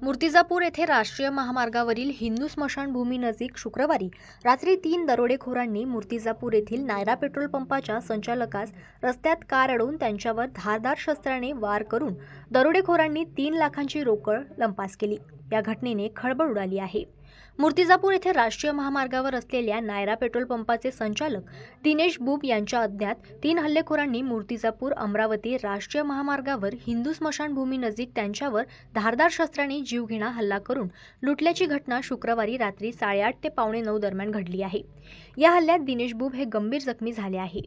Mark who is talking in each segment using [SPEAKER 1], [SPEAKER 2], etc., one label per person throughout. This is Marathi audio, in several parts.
[SPEAKER 1] मूर्तिजापूर येथे राष्ट्रीय महामार्गावरील हिंदू स्मशानभूमीनजीक शुक्रवारी रात्री 3 दरोडेखोरांनी मूर्तिजापूर येथील नायरा पेट्रोल पंपाच्या संचालकास रस्त्यात कार अडवून त्यांच्यावर धारदार शस्त्राने वार करून दरोडेखोरांनी 3 लाखांची रोकड लंपास केली। या घटनेने खळबळ उडाली आहे। मूर्तिजापूर येथे राष्ट्रीय महामार्गावर असलेल्या नायरा पेट्रोल पंपाचे संचालक दिनेश बुब यांच्या अज्ञात 3 हल्लेखोरांनी मूर्तिजापूर अमरावती राष्ट्रीय महामार्गावर हिंदू स्मशानभूमीनजीक त्यांच्यावर धारदार शस्त्राने जीवघेणा हल्ला करून लुटल्याची घटना शुक्रवारी रात्री 8:30 ते 8:45 दरम्यान घडली आहे। या हल्ल्यात दिनेश बुब हे गंभीर जखमी झाले आहे।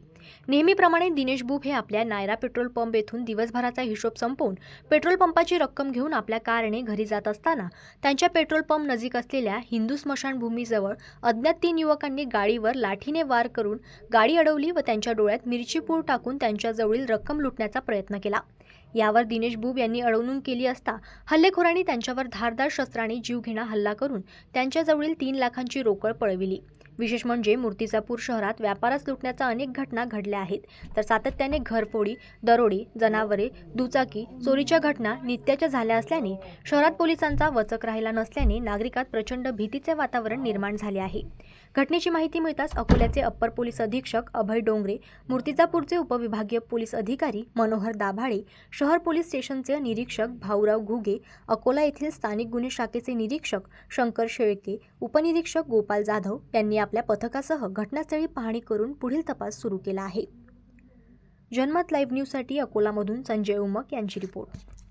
[SPEAKER 1] नेहमीप्रमाणे दिनेश बुब हे आपल्या नायरा पेट्रोल पंप येथून दिवसभराचा हिशोब संपवून पेट्रोल पंपाची रक्कम घेऊन आपल्या कारने घरी जात असताना त्यांच्या पेट्रोल पंप नजीक असलेल्या हिंदू स्मशानभूमीजवळ अज्ञात 3 युवकांनी गाडीवर लाठीने वार करून गाडी अडवली व त्यांच्या डोळ्यात मिरची पूड टाकून त्यांच्याजवळील रक्कम लुटण्याचा प्रयत्न केला। यावर दिनेश बुब यांनी अडवणूक केली असता हल्लेखोरांनी त्यांच्यावर धारदार शस्त्राने जीवघेणा हल्ला करून त्यांच्याजवळील 3 लाखांची रोकड पळविली। विशेष म्हणजे मूर्तिजापूर शहरात व्यापारास लुटण्याच्या अनेक घटना घडल्या आहेत, तर सातत्याने घरफोडी, दरोडे, जनावरे, दुचाकी चोरीच्या घटना नित्याच्या झाल्या असल्याने शहरात पोलिसांचा वचक राहिला नसल्याने नागरिकात प्रचंड भीतीचे वातावरण निर्माण झाले आहे। घटनेची माहिती मिळताच अकोल्याचे अप्पर पोलीस अधीक्षक अभय डोंगरे, मूर्तिजापूरचे उपविभागीय पोलीस अधिकारी मनोहर दाभाळे, शहर पोलीस स्टेशनचे निरीक्षक भाऊराव घुगे, अकोला येथील स्थानिक गुन्हे शाखेचे निरीक्षक शंकर शेळके, उपनिरीक्षक गोपाल जाधव यांनी आपल्या पथकासह घटनास्थळी पाहणी करून पुढील तपास सुरू केला आहे। जनमत लाईव्ह न्यूजसाठी अकोलामधून संजय उमक यांची रिपोर्ट।